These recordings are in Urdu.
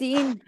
3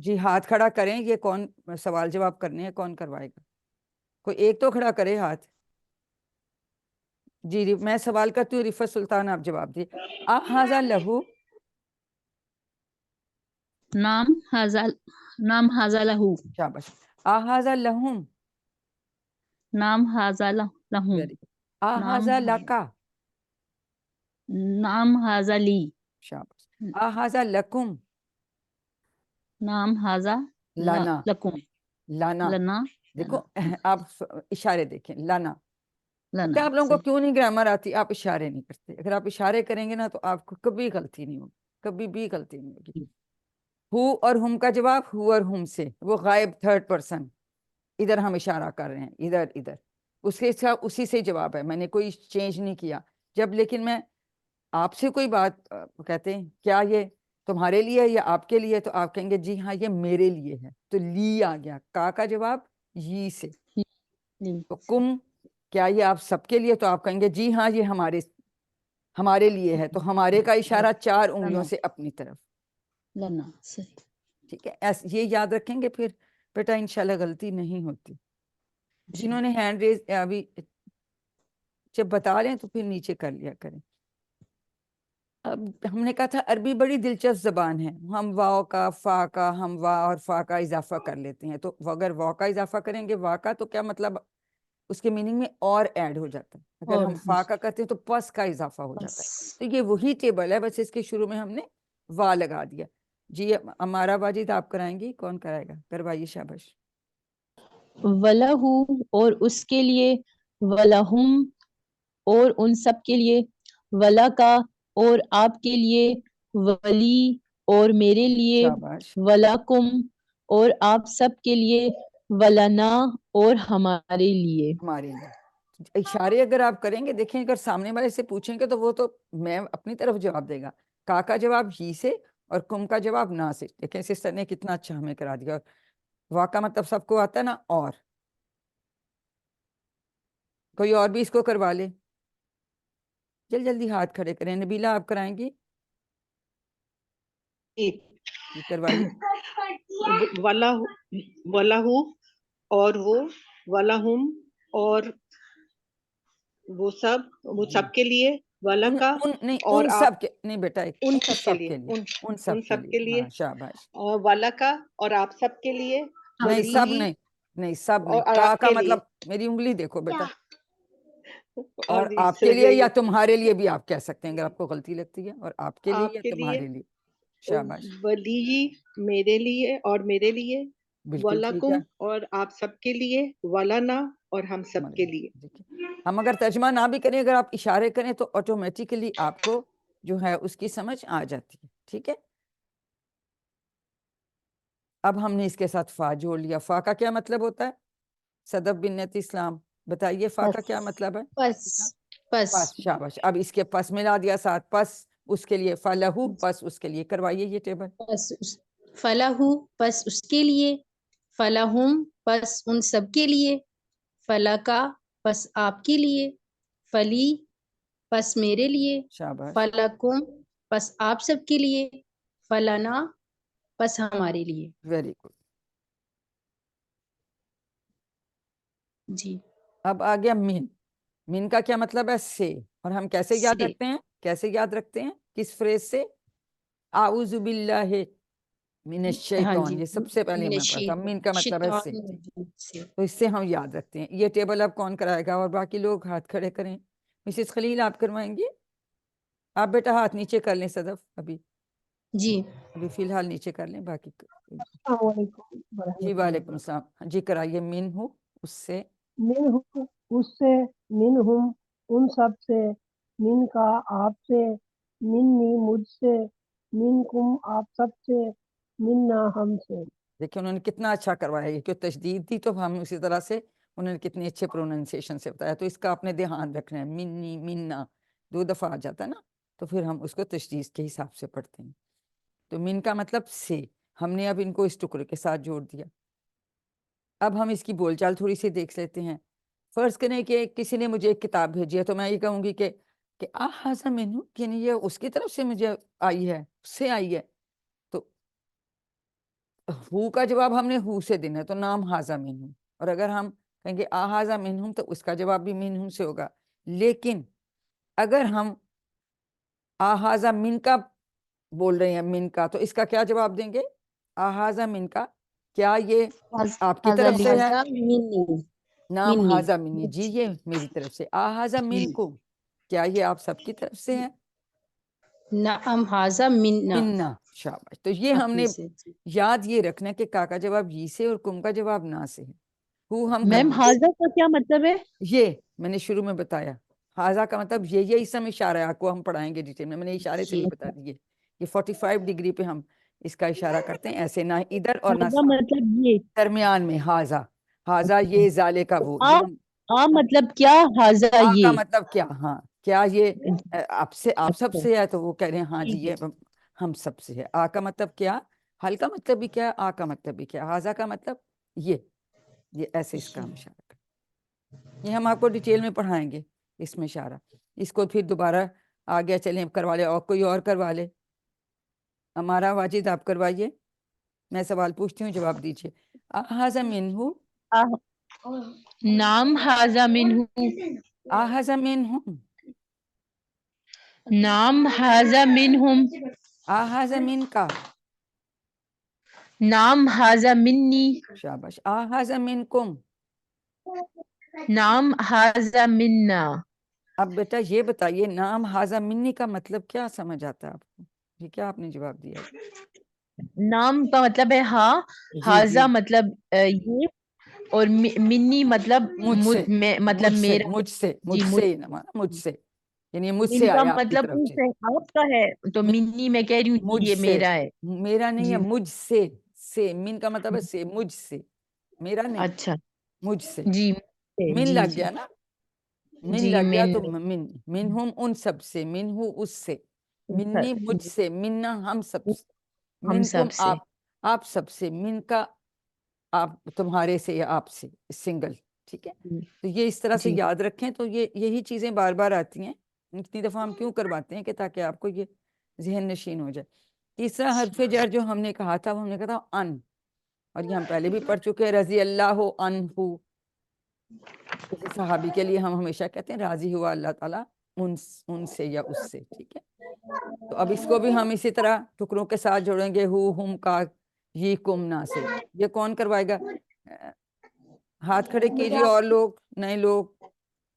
جی ہاتھ کھڑا کریں، یہ کون سوال جواب کرنے ہیں، کون کروائے گا؟ کوئی ایک تو کھڑا کرے ہاتھ. جی میں سوال کرتی ہوں، رفت سلطان آپ جواب دیے. احاذا لہو، نام ہاذا لہو، شاباش. احاذا لہم، نام ہاذا لہم، ویری گڈ. نام احاذا لکا، نام ہاذا لی، شاباش. احاذا لکم، نام ہاذا لنا، لکم، لنا. لنا، دیکھو آپ اشارے دیکھیں، لنا. لنا، آپ لوگوں کو صحیح، کیوں نہیں گرامر آتی؟ آپ اشارے نہیں کرتے. اگر آپ اشارے کریں گے نا تو آپ کو کبھی غلطی نہیں ہوگی، کبھی بھی غلطی نہیں ہوگی. ہو اور ہم کا جواب ہو اور ہم سے، وہ غائب تھرڈ پرسن. ادھر ہم اشارہ کر رہے ہیں، ادھر ادھر اس کے ساتھ اسی سے جواب ہے، میں نے کوئی چینج نہیں کیا. جب لیکن میں آپ سے کوئی بات کہتے ہیں کیا یہ تمہارے لیے ہے یا آپ کے لیے، تو آپ کہیں گے جی ہاں یہ میرے لیے ہے، تو لی آ گیا. کا جواب یہ سے. لی، تو کم، کیا یہ آپ سب کے لیے، تو آپ کہیں گے جی ہاں یہ ہمارے لیے ہے. تو ہمارے کا اشارہ 4 انگلیوں سے اپنی طرف. لنا، صحیح، ٹھیک ہے، یہ یاد رکھیں گے، پھر بیٹا انشاءاللہ غلطی نہیں ہوتی. جی، جنہوں نے ہینڈ ریز ابھی جب بتا رہے ہیں تو پھر نیچے کر لیا کریں. اب ہم نے کہا تھا عربی بڑی دلچسپ زبان ہے. ہم واو کا، فا کا، ہم وا اور فا کا اضافہ کر لیتے ہیں. تو اگر وا کا اضافہ کریں گے وا کا، تو کیا مطلب اس کے میننگ میں اور ایڈ ہو جاتا ہے. اگر اور ہم فا کا کرتے ہیں تو پس کا اضافہ ہو بس، جاتا ہے. تو یہ وہی ٹیبل ہے، بس اس کے شروع میں ہم نے وا لگا دیا. جی ہمارا باجد آپ کرائیں گی، کون کرائے گا؟ کروائیے، شاباش. وَلَہُ اور اس کے لیے، وَلَہُم اور ان سب کے لیے، وَلَکَ اور آپ کے لیے، ولی اور میرے لیے، شاباش. وَلَکُم اور آپ سب کے لیے، وَلَنَا اور ہمارے لیے. ہمارے لیے اشارے اگر آپ کریں گے، دیکھیں اگر سامنے والے سے پوچھیں گے تو وہ تو میں اپنی طرف جواب دے گا. کا جواب ہی سے اور کم کا جواب نہ سے. دیکھیں سسٹر نے کتنا اچھا ہمیں کرا دیا. اور وا کا مطلب سب کو آتا ہے نا. اور کوئی اور بھی اس کو کروا لے، جلدی ہاتھ کھڑے کریں. نبیلہ آپ کرائیں گی؟ جی کروائیے. وَلَہُ اور وہ، وَلَہُم اور وہ جی سب کے لیے، وَلَکَ نہیں، اور ان آپ، سب کے نہیں بیٹا، ان ان سب کے سب لیے، کے لیے، ان ان سب کے سب کے لیے. لیے، ہاں شاباش. اور وَلَکَ اور آپ سب کے لیے، نہیں سب ولی نہیں، نہیں سب نہیں. اور کا آپ کے لیے، مطلب میری انگلی دیکھو بیٹا. اور اور بھی آپ کے سو لیے گئی یا تمہارے لیے بھی آپ کہہ سکتے ہیں اگر آپ کو غلطی لگتی ہے. اور آپ کے لیے یا آپ کے لیے، تمہارے لیے. شاباش، ولی میرے لیے اور میرے لیے، بالکل ٹھیک ہے. وَلَکُم اور آپ سب کے لیے، وَلَنَا اور ہم سب کے لیے. ہم اگر ترجمہ نہ بھی کریں، اگر آپ اشارے کریں تو آٹومیٹیکلی آپ کو جو ہے اس کی سمجھ آ جاتی ہے. ٹھیک ہے. اب ہم نے اس کے ساتھ فا جوڑ لیا. فا کا کیا مطلب ہوتا ہے؟ صدف بنت اسلام بتائیے، فا کا کیا مطلب ہے؟ پس، پس، پس. شاباش. اب اس کے پس ملا دیا ساتھ، پس اس کے لیے فلہو، پس اس کے لیے. کروائیے یہ ٹیبل. فلاح پس اس کے لیے، فلاحم پس ان سب کے لیے، فلکا پس آپ کے لیے، فلی پس میرے لیے، شاباش، فلکم پس آپ سب کے لیے، فلانا پس ہمارے لیے. Very good. جی، اب آ گیا من. من کا کیا مطلب ہے؟ سے. اور ہم کیسے یاد سے، رکھتے ہیں؟ کیسے یاد رکھتے ہیں؟ کس فریز سے؟ اعوذ باللہ من ہاں جی، الشیطان. یہ سب سے پہلے من میں پڑھا تھا. من کا مطلب ہے سے. الشیطان الرجیم سے. تو اس سے ہم یاد رکھتے ہیں. یہ ٹیبل اب کون کرائے گا؟ اور باقی لوگ ہاتھ کھڑے کریں. مسز خلیل آپ کروائیں گی؟ آپ بیٹا ہاتھ نیچے کر لیں صدف. ابھی جی، فی الحال نیچے کر لیں. باقی السلام علیکم جی ورحمۃ اللہ وعلیکم وبرکاتہ. السلام. جی کرائیے. من ہوں اس سے، منہم اس سے، منہم ان سب سے، من کا آپ سے، منی مجھ سے، منکم آپ سب سے، منا ہم سے. دیکھیں انہوں نے کتنا اچھا کروایا. یہ کیوں تشدید دی تو ہم اسی طرح سے انہوں نے کتنی اچھے پروننسیشن سے بتایا. تو اس کا آپ نے دھیان رکھنا ہے. منی، منا 2 دفعہ آ جاتا ہے نا، تو پھر ہم اس کو تشدید کے حساب سے پڑھتے ہیں. تو من کا مطلب سے. ہم نے اب ان کو اس ٹکڑے کے ساتھ جوڑ دیا. اب ہم اس کی بول چال تھوڑی سی دیکھ لیتے ہیں. فرض کریں کہ کسی نے مجھے ایک کتاب بھیجی ہے، تو میں یہ کہوں گی کہ احاذا منہ، یعنی یہ اس کی طرف سے مجھے آئی ہے، اس سے آئی ہے. تو ہو کا جواب ہم نے ہو سے دینا ہے، تو نام ہاذا منہم، اور اگر ہم کہیں گے آ ہاذا منہم تو اس کا جواب بھی منہم سے ہوگا. لیکن اگر ہم آ ہاذا من کا بول رہے ہیں، من کا، تو اس کا کیا جواب دیں گے؟ آ ہاذا من کا، کیا یہ آپ کی طرف سے ہے؟ ہذا منی، نام منی، ہاذا منی، جی یہ میری طرف سے. آ ہاذا منکم، کیا یہ آپ سب کی طرف سے ہے؟ نعم ہذا منا، منا، شاباش. تو یہ ہم نے یاد یہ رکھنا کہ کا جواب یہ سے اور کم کا جواب نہ سے ہے. ہو ہم میم کہیں حاضہ کا کیا مطلب ہے؟ یہ میں نے شروع میں بتایا، حاضہ کا مطلب یہ اسم اشارہ ہے. آپ کو ہم پڑھائیں گے ڈیٹیل میں نے اشارے سے بھی بتا دیے. یہ 45 ڈگری پہ ہم اس کا اشارہ کرتے ہیں، ایسے نہ ادھر اور نہ حاضہ سامنے، مطلب یہ، درمیان میں. حاضہ، حاضہ یہ ذالے کا وہ، آ یہ ہم آ مطلب کیا، حاضہ کا یہ. مطلب کیا؟ ہاں، کیا یہ آپ سے، آپ سب اچھا سے ہے؟ تو وہ کہہ رہے ہیں ہاں جی یہ ہم سب سے ہے. آ کا مطلب کیا، حل کا مطلب بھی کیا، آ کا مطلب بھی کیا، حاضہ کا مطلب یہ ایسے اس کا ہم اشارہ کریں. یہ ہم آپ کو ڈیٹیل میں پڑھائیں گے اس میں اشارہ. اس کو پھر دوبارہ آگے چلیں کروا لے، اور کوئی اور کروا لے. ہمارا واجد آپ کروائیے، میں سوال پوچھتی ہوں جواب دیجیے. آہذا منہو، نام حاضہ منہ، آہذا منہم، نام حاضہ منہم، آہذا من کا، نام حاضہ منی، شاباش. آہذا منکم. نام حاضہ منا. اب بیٹا یہ بتائیے نام حاضہ منی کا مطلب کیا سمجھ آتا ہے آپ کو؟ یہ کیا آپ نے جواب دیا؟ نام کا مطلب ہے ہاں، جی جی، حاضہ مطلب یہ، اور منی مطلب مجھ سے، مطلب میرا. مجھ سے، جی مجھ سے، یعنی مجھ من سے کا آیا آپ کی مطلب طرف. ان جی، سے آپ کا ہے، تو منی میں کہہ رہی ہوں مجھ یہ سے، میرا ہے. میرا نہیں ہے، جی مجھ سے من کا مطلب ہے سے، مجھ سے، میرا نہیں، اچھا مجھ سے. جی من جی لگ جی گیا نا، من جی لگ گیا من تو منہم ان سب سے، منہو اس سے، منی مجھ جی، سے، منا ہم سب سے، ہم منکم سب سے. آپ سب سے، من کا آپ تمہارے سے یا آپ سے، سنگل. ٹھیک ہے، تو یہ اس طرح سے جی یاد رکھیں. تو یہی چیزیں بار بار آتی ہیں. اتنی دفعہ ہم کیوں کرواتے ہیں کہ تاکہ آپ کو یہ ذہن نشین ہو جائے. تیسرا حرف جر جو ہم نے کہا تھا، وہ ہم نے کہا تھا ان، اور یہ ہم پہلے بھی پڑھ چکے ہیں، رضی اللہ عنہ. کسی صحابی کے لیے ہم ہمیشہ کہتے ہیں راضی ہوا اللہ تعالیٰ ان سے یا اس سے. ٹھیک ہے، تو اب اس کو بھی ہم اسی طرح ٹکڑوں کے ساتھ جوڑیں گے، ہو ہم کا یہ کم نا سے. یہ کون کوائے گا؟ ہاتھ کھڑے کیجیے، اور لوگ، نئے لوگ.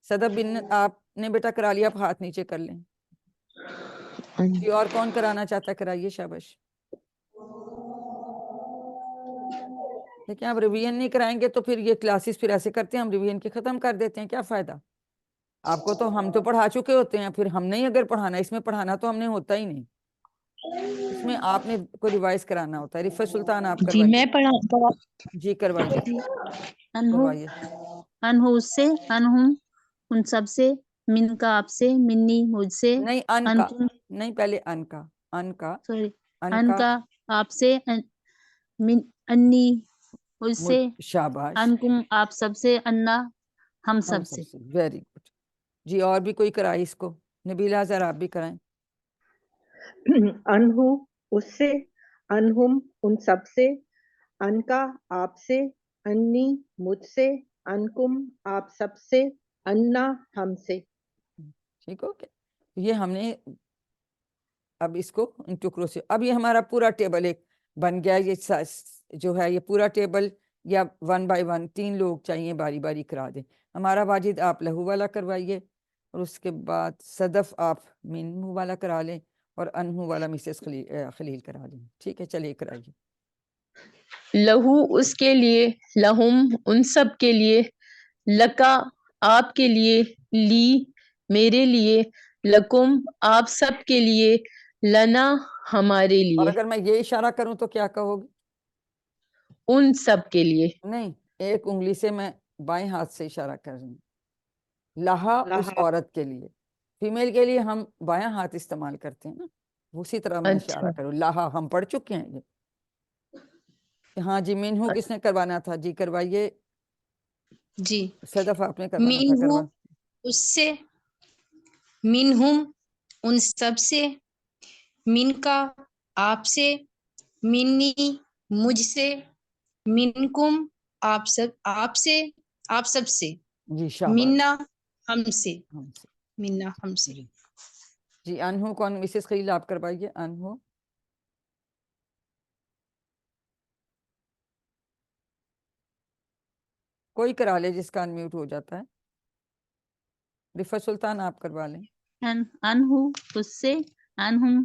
صدف بن آپ نے بیٹا کرا لیا، آپ ہاتھ نیچے کر لیں. یہ اور کون کرانا چاہتا ہے؟ کرائیے، شاباش. لیکن آپ ریویژن نہیں کرائیں گے تو پھر یہ کلاسز پھر ایسے کرتے ہیں، ہم ریویژن کے ختم کر دیتے ہیں، کیا فائدہ؟ آپ کو تو ہم تو پڑھا چکے ہوتے ہیں، پھر ہم نہیں اگر پڑھانا، اس میں پڑھانا تو ہم نے ہوتا ہی نہیں. اس میں آپ نے کو ریوائز کرانا ہوتا ہے. رفت سلطان آپ جی کروائیے. میں پڑھا. جی کروائیے، انہو، کروائیے. انہو اس سے، انہم ان سب سے، من کا آپ سے، منی مجھ سے، نہیں ان کا، انکم نہیں پہلے ان کا، ان کا، سوری ان ان کا، کا آپ سے، من انی مجھ سے، شاباش. انکم آپ سب سے، انا ہم ہم سب سے. سب سے، ویری گڈ. جی اور بھی کوئی کرائے اس کو؟ نبیلہ ذرا آپ بھی کرائیں. انہو اس سے، انہم ان سب سے، ان کا آپ سے، انی مجھ سے، انکم آپ سب سے، انا ہم سے. ٹھیک ہو گیا. یہ ہم نے اب اس کو ان ٹکڑوں سے، اب یہ ہمارا پورا ٹیبل ایک بن گیا. یہ جو ہے یہ پورا ٹیبل، یا 1 بائی 1 3 لوگ چاہیے باری باری کرا دیں. ہمارا واجد آپ لہو والا کروائیے، اور اس کے بعد صدف آپ منہو والا کرا لیں، اور انہو والا مسز خلیل کرا لیں. ٹھیک ہے، چلیے کرائیے. لہو اس کے لیے، لہم ان سب کے لیے، لکا آپ کے لیے، لی میرے لیے، لکم آپ سب کے لیے، لنا ہمارے اور لیے، اگر میں یہ اشارہ کروں تو کیا کہو گی؟ ان سب کے لیے. نہیں، ایک انگلی سے میں بائیں ہاتھ سے اشارہ کر رہی ہوں. لہا اس لہا عورت کے لیے، فیمیل کے لیے ہم بایاں ہاتھ استعمال کرتے ہیں نا، اسی طرح میں اچھا اشارہ کروں. لہا ہم پڑھ چکے ہیں یہ. ہاں جی، منہو کس نے کروانا تھا؟ جی کروائیے. جی، صدف آپ نے کروانا تھا، منہو کروا. اس سے، منہم ان سب سے، من کا آپ سے، منی مجھ سے، منکم آپ سے، آپ سب سے، جی شاباش. منا ہم سے، ہم سے. منا ہم سے. جی جی انہو کون؟ مسز خلیل آپ کروائیے. انہو کوئی کرا لے جس کا انمیوٹ ہو جاتا ہے. رفت سلطان آپ کروا لیں. انہو اس سے، انہم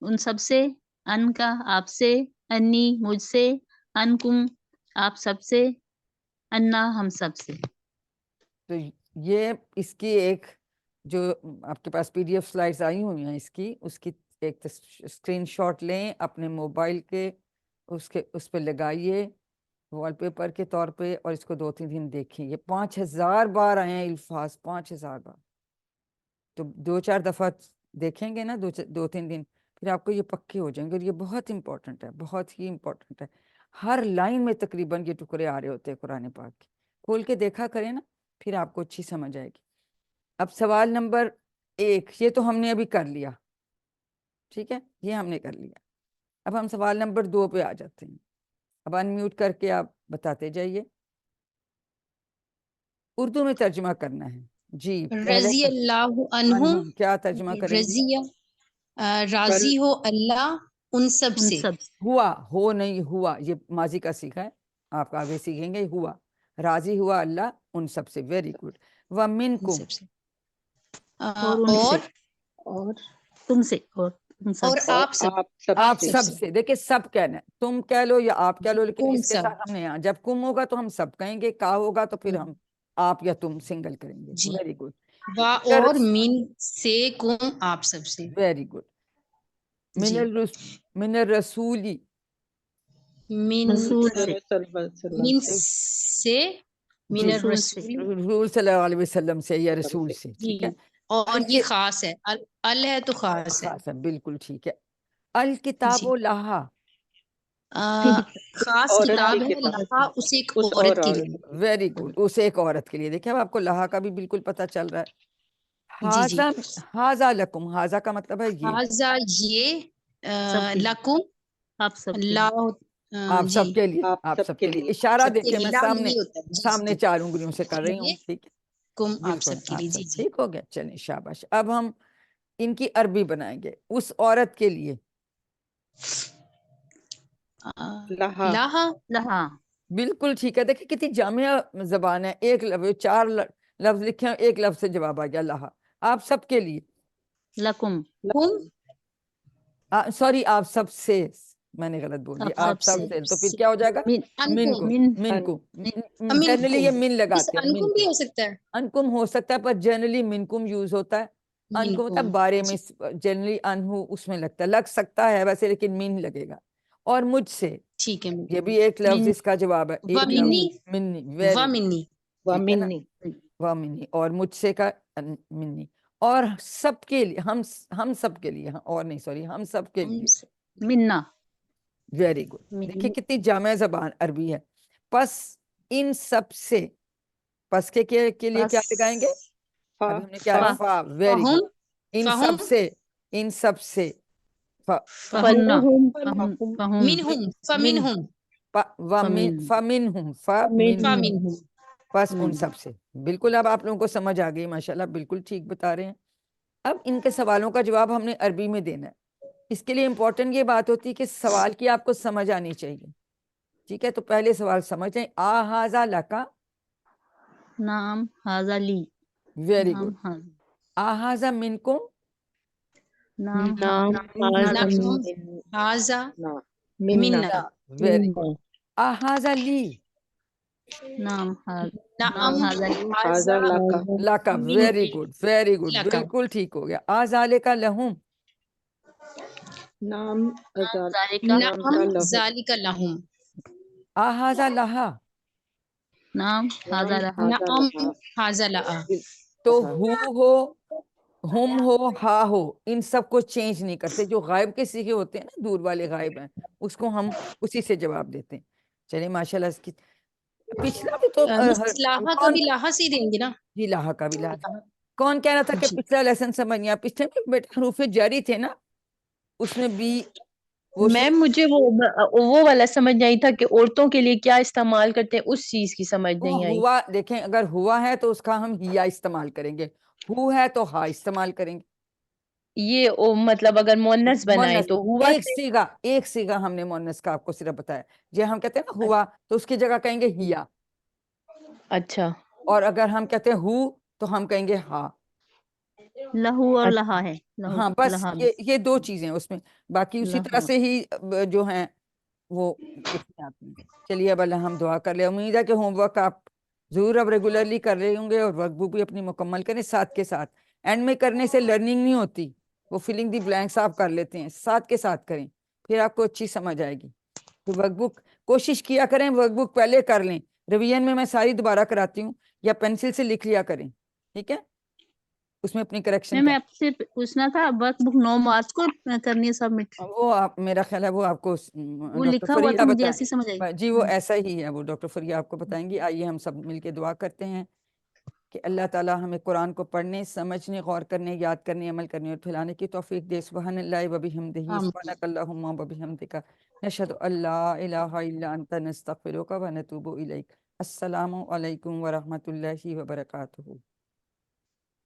ان سب سے، ان کا آپ سے، انی مجھ سے، انکم آپ سب سے، انا ہم سب سے. تو یہ اس کی ایک جو آپ کے پاس پی ڈی ایف سلائڈز آئی ہوئی ہیں اس کی ایک اسکرین شاٹ لیں اپنے موبائل کے، اس پہ لگائیے وال پیپر کے طور پہ، اور اس کو 2-3 دن دیکھیں. یہ 5000 بار آئے ہیں الفاظ، 5000 بار. تو 2-4 دفعہ دیکھیں گے نا 2-3 دن، پھر آپ کو یہ پکے ہو جائیں گے. اور یہ بہت امپورٹنٹ ہے، بہت ہی امپورٹنٹ ہے. ہر لائن میں تقریباً یہ ٹکڑے آ رہے ہوتے ہیں قرآن پاک کے. کھول کے دیکھا کریں نا، پھر آپ کو اچھی سمجھ آئے گی. اب سوال نمبر 1 یہ تو ہم نے ابھی کر لیا، ٹھیک ہے، یہ ہم نے کر لیا. اب ہم سوال نمبر 2 پہ آ جاتے ہیں. اب انمیوٹ کر کے آپ بتاتے جائیے. اردو میں ترجمہ کرنا ہے. جی پہلے رضی اللہ عنہم، عنہم کیا ترجمہ کریں گے؟ رضی راضی ہو اللہ ان سب ان سے. سب ہوا، ہو نہیں ہوا، یہ ماضی کا سیکھا ہے، آپ آگے سیکھیں گے. ہوا، راضی ہوا اللہ ان سب سے. Very good. ان وَمِنْكُمْ سب سے. اور ان سے، اور تم سے، اور تم سب اور سے. آپ سب، آپ سب آپ سے. سب سے. دیکھیں سب کہنا ہے، تم کہہ لو یا آپ کہہ لو، لیکن کم اس کے سب. ساتھ ہم نے یہاں جب کم ہوگا تو ہم سب کہیں گے، کا ہوگا تو پھر ہم آپ یا تم سنگل کریں گے. جی. Very good. وا اور من سے، کم آپ سب سے. Very good. جی. من الرسولی، من رسول سے، من سے، من جی رسول سے. الرسول. رسول صلی اللہ علیہ وسلم سے یا رسول سے. جی. ٹھیک ہے. اور یہ خاص ہے، ال ہے تو خاص ہے. خاص ہے، بالکل ٹھیک ہے. الکتاب جی. و لہا. خاص عورت کتاب کی ہے، کتاب. لہا اس ایک اس عورت اور کے عورت. لیے. Very good. اسے ایک عورت کے لیے. دیکھیں اب آپ کو لہا کا بھی بالکل پتہ چل رہا ہے. جی جی. ہاذا لکم، ہاذا کا مطلب ہے یہ. ہاذا یہ، سب کے لیے، لکم، آپ سب کے لا، لیے. آپ جی سب کے لیے، آپ آپ سب سب کے کے لیے. لیے. اشارہ سب کے دیکھیں لیے، میں لا سامنے یہی ہوتا ہے. جی سامنے جی. 4 انگلیوں سے کر رہی ہوں. یہ ٹھیک ہے، کم آپ بالکل سب کے آپ لیے. سب. جی جی. ٹھیک ہو گیا. چلیں شاباش. اب ہم ان کی عربی بنائیں گے. اس عورت کے لیے لہا. لہا. لہا، بالکل ٹھیک ہے. دیکھیں کتنی جامع زبان ہے. ایک لفظ 4 لفظ لکھے ہیں، ایک لفظ سے جواب آ گیا. لہا. آپ سب کے لیے. لکم کم سوری آپ سب سے، میں نے غلط بول دیا. آپ آپ سب سب سے. سے تو پھر کیا ہو جائے گا؟ من من کو. انکم. من کو جنرلی منکم. یہ من اس لگاتے ہیں. من انکم کو بھی ہو سکتا ہے. انکم ہو سکتا ہے، پر جنرلی منکم یوز ہوتا ہے. انکم مطلب منکم. بارے میں، جی. جنرلی انہو اس میں لگتا ہے، لگ سکتا ہے ویسے، لیکن من لگے گا. اور مجھ سے، ٹھیک ہے. یہ بھی ایک لفظ من، اس کا جواب ہے. و ایک منی، لفظ منی. ویری و منی. ٹھیک ہے نا. ومنی. وامنی اور مجھ سے کا منی. اور سب کے لیے، ہم سب کے لیے، اور نہیں سوری، ہم سب کے لیے. منا، ویری گڈ. دیکھیں کتنی جامع زبان عربی ہے. پس ان سب سے، پس کے لیے کیا لگائیں گے؟ فا. ابھی ہم نے کیا ہے؟ فا. فا. ویری فہم، گڈ. ان فہم، سب سے، ان سب سے. فہننا، فہم. فہم، منہم، فمنہم، فمنہم. فمنہم. بس ان سب سے. بالکل اب آپ لوگوں کو سمجھ آ گئی، ماشاءاللہ بالکل ٹھیک بتا رہے ہیں. اب ان کے سوالوں کا جواب ہم نے عربی میں دینا ہے. اس کے لیے امپورٹنٹ یہ بات ہوتی ہے کہ سوال کی آپ کو سمجھ آنی چاہیے. ٹھیک ہے، تو پہلے سوال سمجھ لیں. آہذا لکا. نام ہاذا لی، ویری نام گڈ. ہاذا، آہذا منکم. نام نام نعم من. ہاذا منا. منا. Very good. آہذا لی. نام نعم ہاذا لی، ہاذا ہاذا لکا. لکا. من ویری گڈ، ویری گڈ. لکا. بالکل ٹھیک ہو گیا. آذالک لہم. نام ذالکا، نام نعم کا لہو. ذالک لہم. آہذا لہا. نام ہاذا نام لہا، ہاذا نعم لہا. ہاذا لہا. تو ہو، ہم ہو، ہا ہو، ان سب کو چینج نہیں کرتے. جو غائب کے سیکھے ہوتے ہیں نا، دور والے غائب ہیں، اس کو ہم اسی سے جواب دیتے ہیں. چلیے ماشاءاللہ. اس کی پچھلا بھی تو مس لاہا کا کون، بھی لاہا سے ہی دیں گے نا. جی لاہا کا بھی لاہا. کون کہہ رہا تھا کہ جی. پچھلا لیسن سمجھ نہیں آیا؟ پچھلے میں بیٹا حروف جاری تھے نا، اس میں بھی وہ میم مجھے وہ والا سمجھ نہیں تھا کہ عورتوں کے لیے کیا استعمال کرتے ہیں، اس چیز کی سمجھ وہ نہیں آئی۔ ہوا، دیکھیں اگر ہوا ہے تو اس کا ہم ہیا استعمال کریں گے، ہو ہے تو ہا استعمال کریں گے۔ یہ مطلب اگر مونس بنائے مونس، تو ہوا سے ایک سیگا ہم نے مونس کا آپ کو صرف بتایا، جو ہم کہتے ہیں نا ہوا تو اس کی جگہ کہیں گے ہیا، اچھا اور اگر ہم کہتے ہیں ہو تو ہم کہیں گے ہا۔ لہو اور اچھا، لہا ہے، لہو ہاں بس لہا یہ دو چیزیں اس میں، باقی اسی طرح لہا۔ سے ہی جو ہیں وہ اس میں آتی ہیں۔ چلیے اب اللہ ہم دعا کر لیں، امید ہے کہ ہوم ورک آپ ضرور اب ریگولرلی کر رہے ہوں گے، اور ورک بک بھی اپنی مکمل کریں ساتھ کے ساتھ۔ اینڈ میں کرنے سے لرننگ نہیں ہوتی، وہ فلنگ دی بلینکس آپ کر لیتے ہیں، ساتھ کے ساتھ کریں پھر آپ کو اچھی سمجھ آئے گی۔ تو ورک بک کوشش کیا کریں، ورک بک پہلے کر لیں، ریویژن میں ساری دوبارہ کراتی ہوں، یا پینسل سے لکھ لیا کریں، ٹھیک ہے، اس میں اپنی کریکشن میں آپ سے پوچھنا تھا، ورک بک 9 مارچ کو کرنی ہے سبمٹ؟ وہ آپ، میرا خیال ہے وہ آپ کو وہ ڈاکٹر لکھا ہوا فریہ تو مجھے ایسی سمجھ آئی۔ بتائیں، جی وہ ایسا ہی ہے، وہ ڈاکٹر فریہ آپ کو بتائیں گی۔ آئیے ہم سب مل کے دعا کرتے ہیں کہ اللہ تعالیٰ ہمیں قرآن کو پڑھنے، سمجھنے، غور کرنے، یاد کرنے، عمل کرنے اور پھیلانے کی توفیق دے۔ سبحان اللہ و بحمدہ، آمین۔ سبحانک اللہم و بحمدک، نشہد ان لا الہ الا انت، نستغفرک و نتوب الیک۔ السلام علیکم ورحمۃ اللہ وبرکاتہ۔